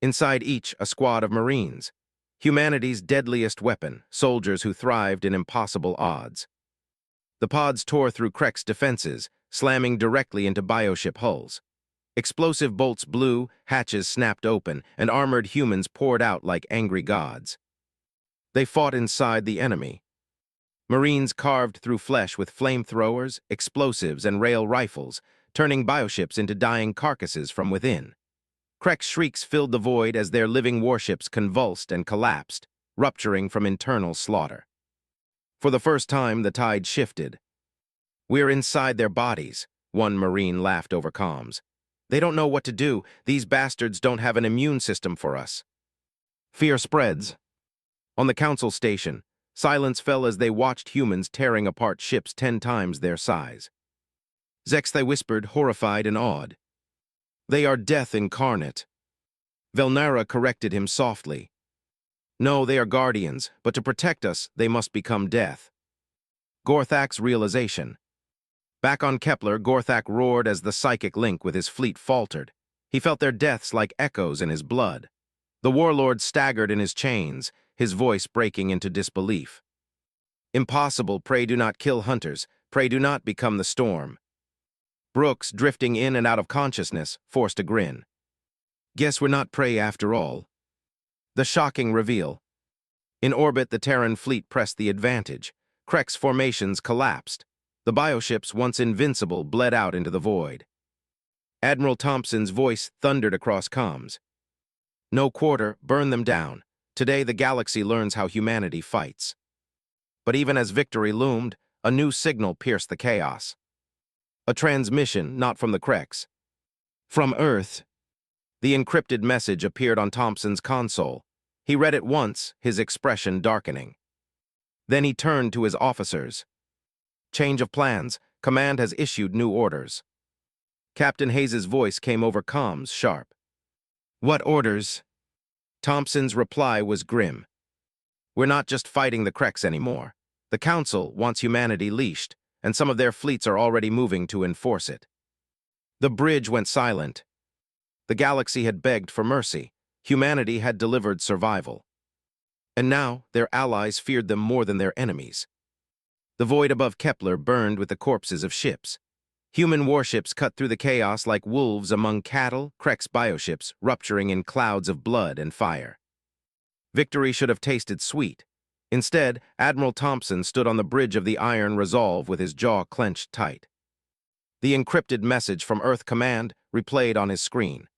Inside each, a squad of Marines. Humanity's deadliest weapon, soldiers who thrived in impossible odds. The pods tore through Krek's defenses, slamming directly into bioship hulls. Explosive bolts blew, hatches snapped open, and armored humans poured out like angry gods. They fought inside the enemy. Marines carved through flesh with flamethrowers, explosives, and rail rifles, turning bioships into dying carcasses from within. Krek's shrieks filled the void as their living warships convulsed and collapsed, rupturing from internal slaughter. For the first time, the tide shifted. We're inside their bodies, one Marine laughed over comms. They don't know what to do. These bastards don't have an immune system for us. Fear spreads. On the council station, silence fell as they watched humans tearing apart ships 10 times their size. Zexthai whispered, horrified and awed. They are death incarnate. Velnara corrected him softly. No, they are guardians, but to protect us, they must become death. Gorthak's realization. Back on Kepler, Gorthak roared as the psychic link with his fleet faltered. He felt their deaths like echoes in his blood. The warlord staggered in his chains, his voice breaking into disbelief. Impossible, pray do not kill hunters, pray do not become the storm. Brooks, drifting in and out of consciousness, forced a grin. Guess we're not prey after all. The shocking reveal. In orbit, the Terran fleet pressed the advantage. Krek's formations collapsed. The bioships, once invincible, bled out into the void. Admiral Thompson's voice thundered across comms. No quarter, burn them down. Today the galaxy learns how humanity fights. But even as victory loomed, a new signal pierced the chaos. A transmission, not from the Kreks. From Earth. The encrypted message appeared on Thompson's console. He read it once, his expression darkening. Then he turned to his officers. Change of plans. Command has issued new orders. Captain Hayes's voice came over comms, sharp. What orders? Thompson's reply was grim. We're not just fighting the Kreks anymore. The Council wants humanity leashed, and some of their fleets are already moving to enforce it. The bridge went silent. The galaxy had begged for mercy. Humanity had delivered survival. And now, their allies feared them more than their enemies. The void above Kepler burned with the corpses of ships. Human warships cut through the chaos like wolves among cattle, Krek's bioships rupturing in clouds of blood and fire. Victory should have tasted sweet. Instead, Admiral Thompson stood on the bridge of the Iron Resolve with his jaw clenched tight. The encrypted message from Earth Command replayed on his screen.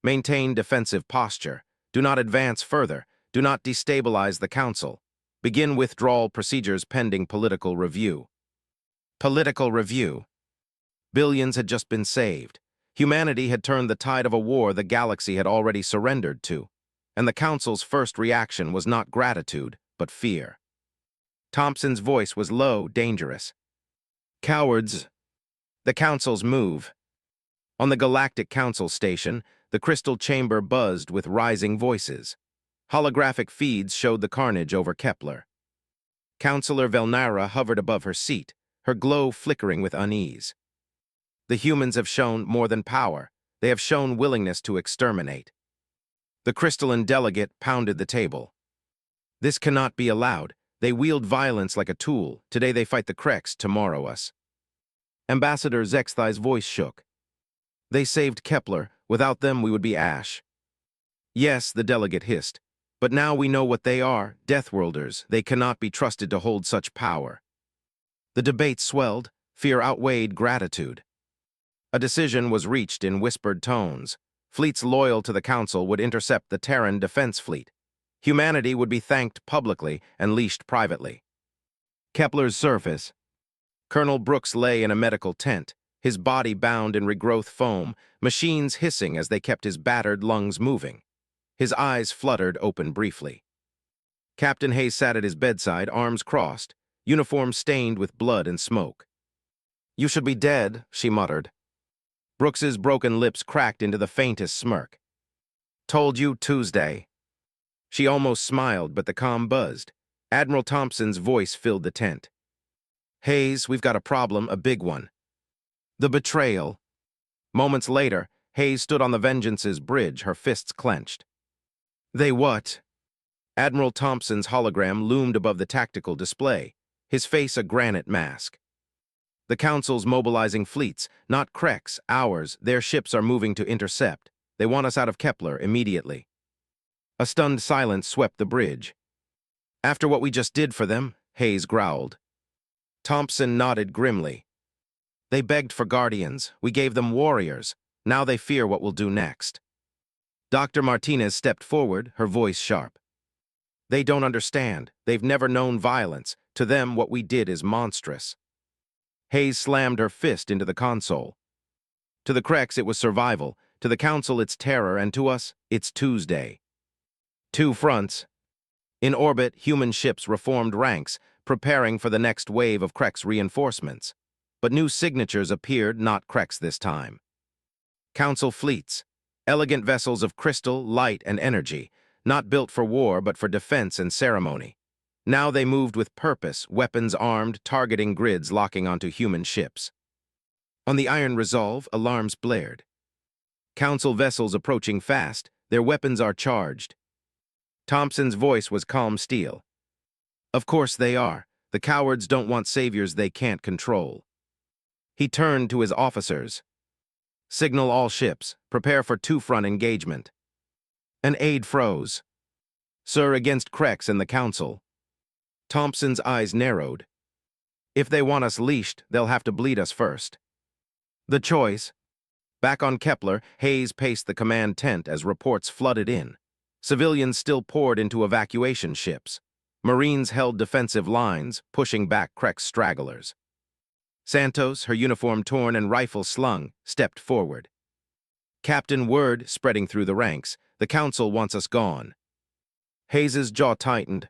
Maintain defensive posture. Do not advance further. Do not destabilize the Council. Begin withdrawal procedures pending political review. Political review. Billions had just been saved. Humanity had turned the tide of a war the galaxy had already surrendered to, and the Council's first reaction was not gratitude, but fear. Thompson's voice was low, dangerous. Cowards. The Council's move. On the Galactic Council station, the crystal chamber buzzed with rising voices. Holographic feeds showed the carnage over Kepler. Councillor Velnara hovered above her seat, her glow flickering with unease. The humans have shown more than power. They have shown willingness to exterminate. The crystalline delegate pounded the table. This cannot be allowed. They wield violence like a tool. Today they fight the Kreks, tomorrow us. Ambassador Zexthai's voice shook. They saved Kepler. Without them we would be ash. Yes, the delegate hissed. But now we know what they are, Deathworlders. They cannot be trusted to hold such power. The debate swelled. Fear outweighed gratitude. A decision was reached in whispered tones. Fleets loyal to the Council would intercept the Terran Defense Fleet. Humanity would be thanked publicly and leashed privately. Kepler's surface. Colonel Brooks lay in a medical tent, his body bound in regrowth foam, machines hissing as they kept his battered lungs moving. His eyes fluttered open briefly. Captain Hayes sat at his bedside, arms crossed, uniform stained with blood and smoke. "You should be dead," she muttered. Brooks's broken lips cracked into the faintest smirk. "Told you Tuesday." She almost smiled, but the calm buzzed. Admiral Thompson's voice filled the tent. "Hayes, we've got a problem, a big one." The betrayal. Moments later, Hayes stood on the Vengeance's bridge, her fists clenched. "They what?" Admiral Thompson's hologram loomed above the tactical display, his face a granite mask. "The Council's mobilizing fleets, not Kreks, ours. Their ships are moving to intercept. They want us out of Kepler immediately." A stunned silence swept the bridge. "After what we just did for them," Hayes growled. Thompson nodded grimly. "They begged for guardians. We gave them warriors. Now they fear what we'll do next." Dr. Martinez stepped forward, her voice sharp. "They don't understand. They've never known violence. To them, what we did is monstrous." Hayes slammed her fist into the console. To the Kreks, it was survival. To the Council, it's terror. And to us, it's Tuesday. Two fronts. In orbit, human ships reformed ranks, preparing for the next wave of Kreks reinforcements. But new signatures appeared, not Kreks this time. Council fleets. Elegant vessels of crystal, light, and energy, not built for war but for defense and ceremony. Now they moved with purpose, weapons armed, targeting grids locking onto human ships. On the Iron Resolve, alarms blared. Council vessels approaching fast, their weapons are charged. Thompson's voice was calm steel. "Of course they are. The cowards don't want saviors they can't control." He turned to his officers. "Signal all ships. Prepare for two-front engagement." An aide froze. "Sir, against Kreks and the Council." Thompson's eyes narrowed. "If they want us leashed, they'll have to bleed us first." The choice. Back on Kepler, Hayes paced the command tent as reports flooded in. Civilians still poured into evacuation ships. Marines held defensive lines, pushing back Krek's stragglers. Santos, her uniform torn and rifle slung, stepped forward. "Captain, word spreading through the ranks. The Council wants us gone." Hayes's jaw tightened.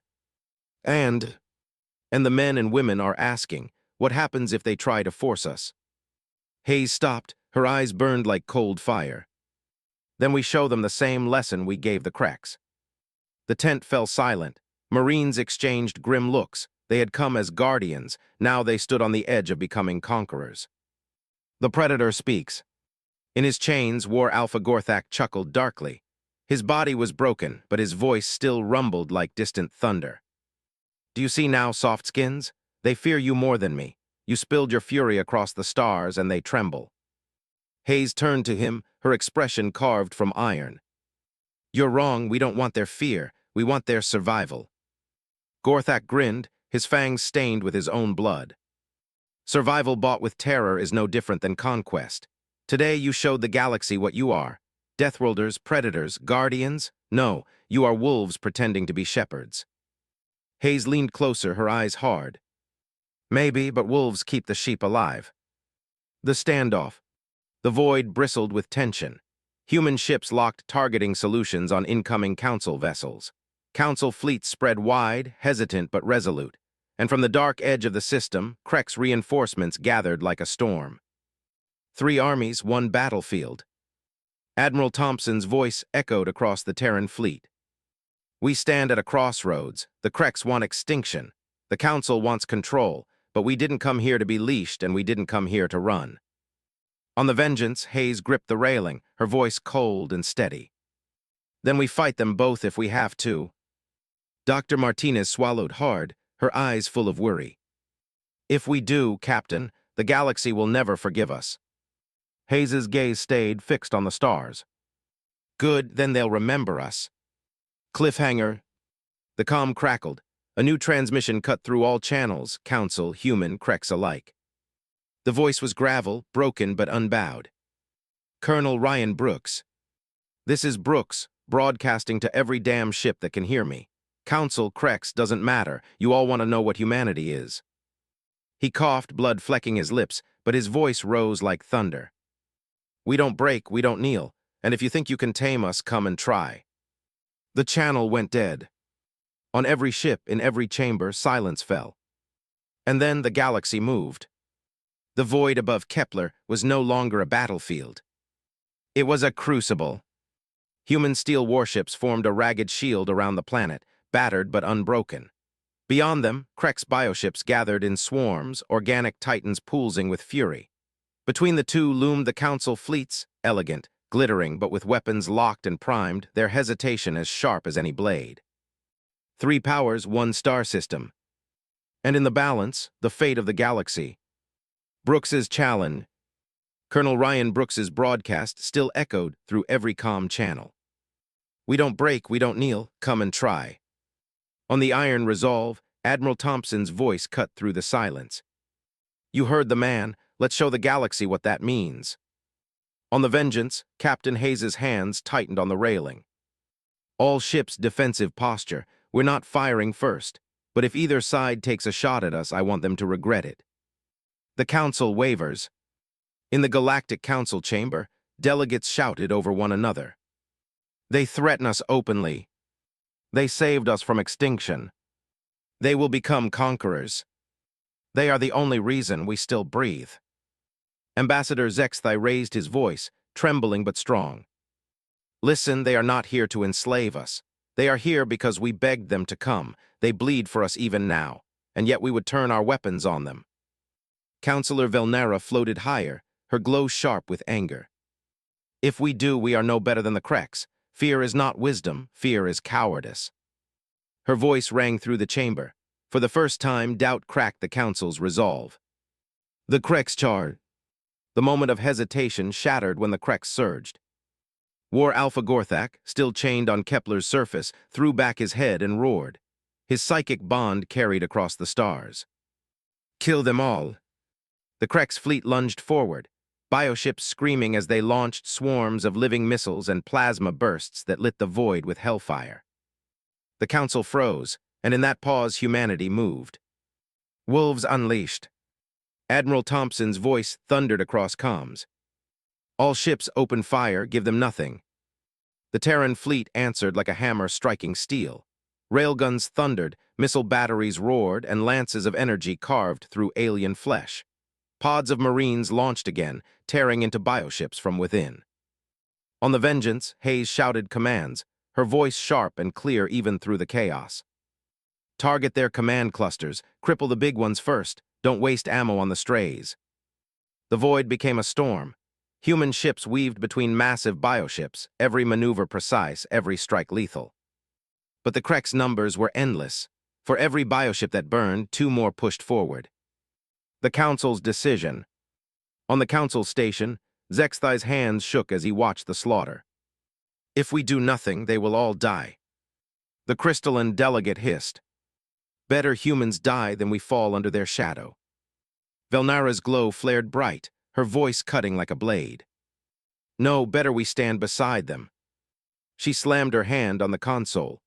And the men and women are asking, what happens if they try to force us? Hayes stopped, her eyes burned like cold fire. "Then we show them the same lesson we gave the Kreks." The tent fell silent. Marines exchanged grim looks. They had come as guardians. Now they stood on the edge of becoming conquerors. The Predator speaks. In his chains, War Alpha Gorthak chuckled darkly. His body was broken, but his voice still rumbled like distant thunder. Do you see now, soft skins? They fear you more than me. You spilled your fury across the stars, and they tremble. Hayes turned to him, her expression carved from iron. You're wrong, we don't want their fear. We want their survival. Gorthak grinned, his fangs stained with his own blood. Survival bought with terror is no different than conquest. Today you showed the galaxy what you are. Deathworlders, predators, guardians? No, you are wolves pretending to be shepherds. Hayes leaned closer, her eyes hard. Maybe, but wolves keep the sheep alive. The standoff. The void bristled with tension. Human ships locked targeting solutions on incoming council vessels. Council fleets spread wide, hesitant but resolute. And from the dark edge of the system, Krek's reinforcements gathered like a storm. 3 armies, 1 battlefield. Admiral Thompson's voice echoed across the Terran fleet. We stand at a crossroads. The Kreks want extinction. The Council wants control, but we didn't come here to be leashed and we didn't come here to run. On the Vengeance, Hayes gripped the railing, her voice cold and steady. Then we fight them both if we have to. Dr. Martinez swallowed hard, her eyes full of worry. If we do, Captain, the galaxy will never forgive us. Hayes's gaze stayed fixed on the stars. Good, then they'll remember us. Cliffhanger. The comm crackled. A new transmission cut through all channels, Council, human, Kreks alike. The voice was gravel, broken but unbowed. Colonel Ryan Brooks. This is Brooks, broadcasting to every damn ship that can hear me. Council, Kreks, doesn't matter. You all want to know what humanity is. He coughed, blood flecking his lips, but his voice rose like thunder. We don't break, we don't kneel, and if you think you can tame us, come and try. The channel went dead. On every ship, in every chamber, silence fell. And then the galaxy moved. The void above Kepler was no longer a battlefield. It was a crucible. Human steel warships formed a ragged shield around the planet, battered but unbroken. Beyond them, Krek's bioships gathered in swarms, organic titans pulsing with fury. Between the two loomed the Council fleets, elegant, glittering but with weapons locked and primed, their hesitation as sharp as any blade. 3 powers, 1 star system. And in the balance, the fate of the galaxy. Brooks's challenge. Colonel Ryan Brooks's broadcast still echoed through every comm channel. We don't break, we don't kneel, come and try. On the iron resolve, Admiral Thompson's voice cut through the silence. You heard the man, let's show the galaxy what that means. On the Vengeance, Captain Hayes's hands tightened on the railing. All ships' defensive posture, we're not firing first, but if either side takes a shot at us, I want them to regret it. The Council wavers. In the Galactic Council chamber, delegates shouted over one another. They threaten us openly. They saved us from extinction. They will become conquerors. They are the only reason we still breathe. Ambassador Zexthai raised his voice, trembling but strong. Listen, they are not here to enslave us. They are here because we begged them to come. They bleed for us even now, and yet we would turn our weapons on them. Councillor Velnera floated higher, her glow sharp with anger. If we do, we are no better than the Kreks. Fear is not wisdom, fear is cowardice. Her voice rang through the chamber. For the first time, doubt cracked the Council's resolve. The Kreks charged. The moment of hesitation shattered when the Kreks surged. War Alpha Gorthak, still chained on Kepler's surface, threw back his head and roared. His psychic bond carried across the stars. Kill them all. The Kreks fleet lunged forward, bioships screaming as they launched swarms of living missiles and plasma bursts that lit the void with hellfire. The Council froze, and in that pause humanity moved. Wolves unleashed. Admiral Thompson's voice thundered across comms. All ships open fire, give them nothing. The Terran fleet answered like a hammer striking steel. Railguns thundered, missile batteries roared, and lances of energy carved through alien flesh. Pods of Marines launched again, tearing into bioships from within. On the Vengeance, Hayes shouted commands, her voice sharp and clear even through the chaos. Target their command clusters, cripple the big ones first, don't waste ammo on the strays. The void became a storm. Human ships weaved between massive bioships, every maneuver precise, every strike lethal. But the Krek's numbers were endless. For every bioship that burned, two more pushed forward. The Council's decision. On the Council station, Zexthai's hands shook as he watched the slaughter. If we do nothing, they will all die. The crystalline delegate hissed. Better humans die than we fall under their shadow. Velnara's glow flared bright, her voice cutting like a blade. No, better we stand beside them. She slammed her hand on the console.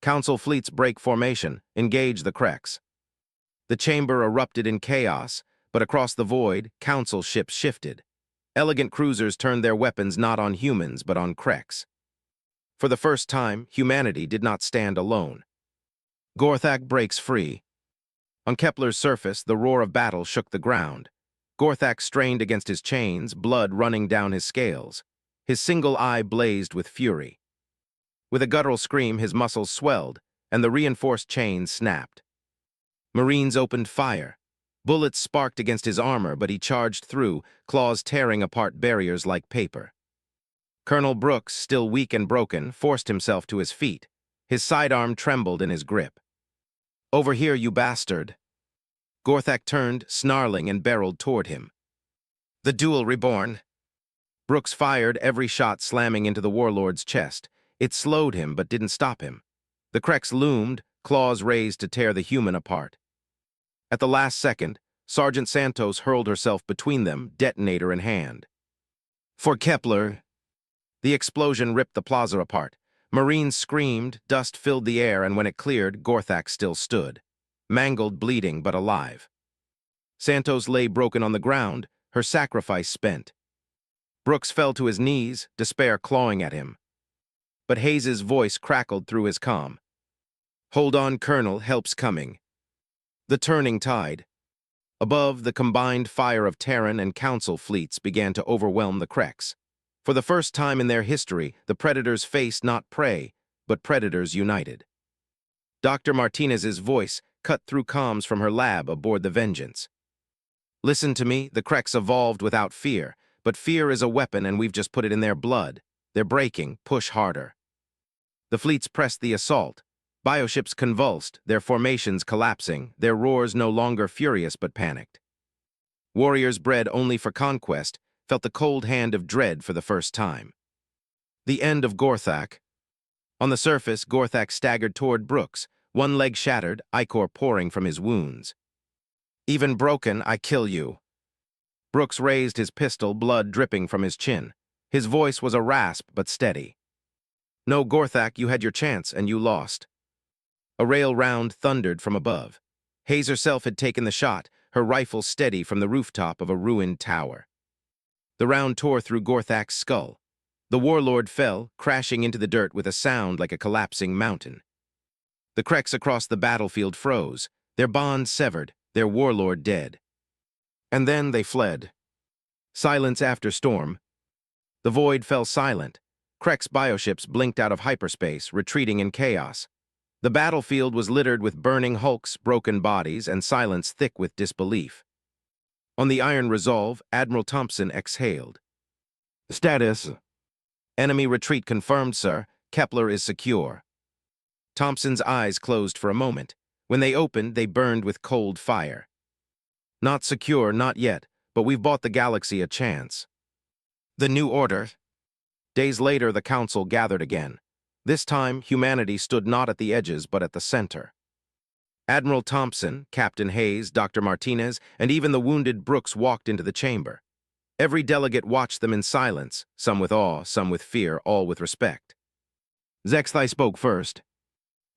Council fleets break formation, engage the Kreks. The chamber erupted in chaos, but across the void, Council ships shifted. Elegant cruisers turned their weapons not on humans, but on Kreks. For the first time, humanity did not stand alone. Gorthak breaks free. On Kepler's surface, the roar of battle shook the ground. Gorthak strained against his chains, blood running down his scales. His single eye blazed with fury. With a guttural scream, his muscles swelled, and the reinforced chains snapped. Marines opened fire. Bullets sparked against his armor, but he charged through, claws tearing apart barriers like paper. Colonel Brooks, still weak and broken, forced himself to his feet. His sidearm trembled in his grip. "Over here, you bastard!" Gorthak turned, snarling, and barreled toward him. The duel reborn. Brooks fired, every shot slamming into the warlord's chest. It slowed him, but didn't stop him. The Kreks loomed, claws raised to tear the human apart. At the last second, Sergeant Santos hurled herself between them, detonator in hand. For Kepler! The explosion ripped the plaza apart. Marines screamed, dust filled the air, and when it cleared, Gorthak still stood. Mangled, bleeding, but alive. Santos lay broken on the ground, her sacrifice spent. Brooks fell to his knees, despair clawing at him. But Hayes's voice crackled through his calm. "Hold on, Colonel, help's coming." The turning tide. Above, the combined fire of Terran and Council fleets began to overwhelm the Kreks. For the first time in their history, the Predators faced not prey, but Predators united. Dr. Martinez's voice cut through comms from her lab aboard the Vengeance. "Listen to me, the Kreks evolved without fear, but fear is a weapon and we've just put it in their blood. They're breaking, push harder." The fleets pressed the assault. Bioships convulsed, their formations collapsing, their roars no longer furious but panicked. Warriors bred only for conquest felt the cold hand of dread for the first time. The end of Gorthak. On the surface, Gorthak staggered toward Brooks, one leg shattered, ichor pouring from his wounds. "Even broken, I kill you." Brooks raised his pistol, blood dripping from his chin. His voice was a rasp but steady. "No, Gorthak, you had your chance and you lost." A rail round thundered from above. Hayes herself had taken the shot, her rifle steady from the rooftop of a ruined tower. The round tore through Gorthak's skull. The warlord fell, crashing into the dirt with a sound like a collapsing mountain. The Kreks across the battlefield froze, their bond severed, their warlord dead. And then they fled. Silence after storm. The void fell silent. Krek's bioships blinked out of hyperspace, retreating in chaos. The battlefield was littered with burning hulks, broken bodies, and silence thick with disbelief. On the Iron Resolve, Admiral Thompson exhaled. "Status." "Enemy retreat confirmed, sir. Kepler is secure." Thompson's eyes closed for a moment. When they opened, they burned with cold fire. "Not secure, not yet, but we've bought the galaxy a chance." The new order. Days later, the Council gathered again. This time, humanity stood not at the edges, but at the center. Admiral Thompson, Captain Hayes, Dr. Martinez, and even the wounded Brooks walked into the chamber. Every delegate watched them in silence, some with awe, some with fear, all with respect. Zexthai spoke first.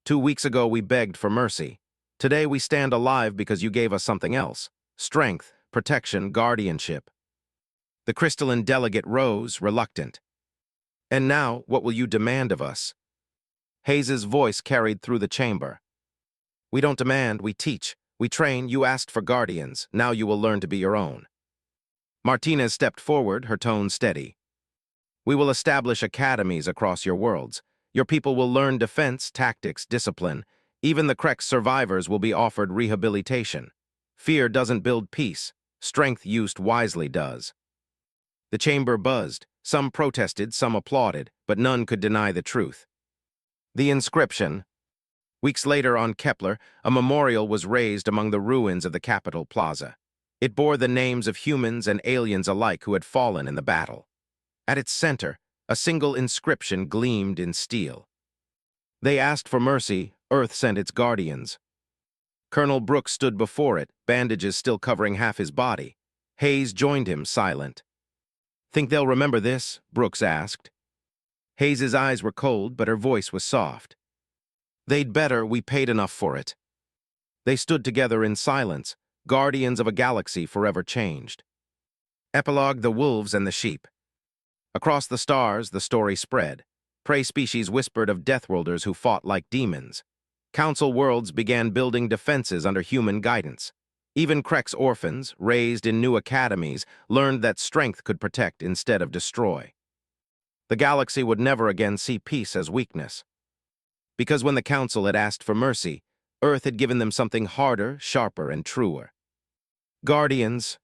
"2 weeks ago, we begged for mercy. Today, we stand alive because you gave us something else: strength, protection, guardianship." The crystalline delegate rose, reluctant. "And now, what will you demand of us?" Hayes's voice carried through the chamber. "We don't demand, we teach. We train, you asked for guardians. Now you will learn to be your own." Martinez stepped forward, her tone steady. "We will establish academies across your worlds. Your people will learn defense, tactics, discipline. Even the Krek survivors will be offered rehabilitation. Fear doesn't build peace. Strength used wisely does." The chamber buzzed. Some protested, some applauded, but none could deny the truth. The inscription. Weeks later on Kepler, a memorial was raised among the ruins of the Capitol Plaza. It bore the names of humans and aliens alike who had fallen in the battle. At its center, a single inscription gleamed in steel. They asked for mercy, Earth sent its guardians. Colonel Brooks stood before it, bandages still covering half his body. Hayes joined him, silent. "Think they'll remember this?" Brooks asked. Hayes's eyes were cold, but her voice was soft. "They'd better, we paid enough for it." They stood together in silence, guardians of a galaxy forever changed. Epilogue: The Wolves and the Sheep. Across the stars, the story spread. Prey species whispered of Deathworlders who fought like demons. Council worlds began building defenses under human guidance. Even Krek's orphans, raised in new academies, learned that strength could protect instead of destroy. The galaxy would never again see peace as weakness. Because when the Council had asked for mercy, Earth had given them something harder, sharper, and truer. Guardians,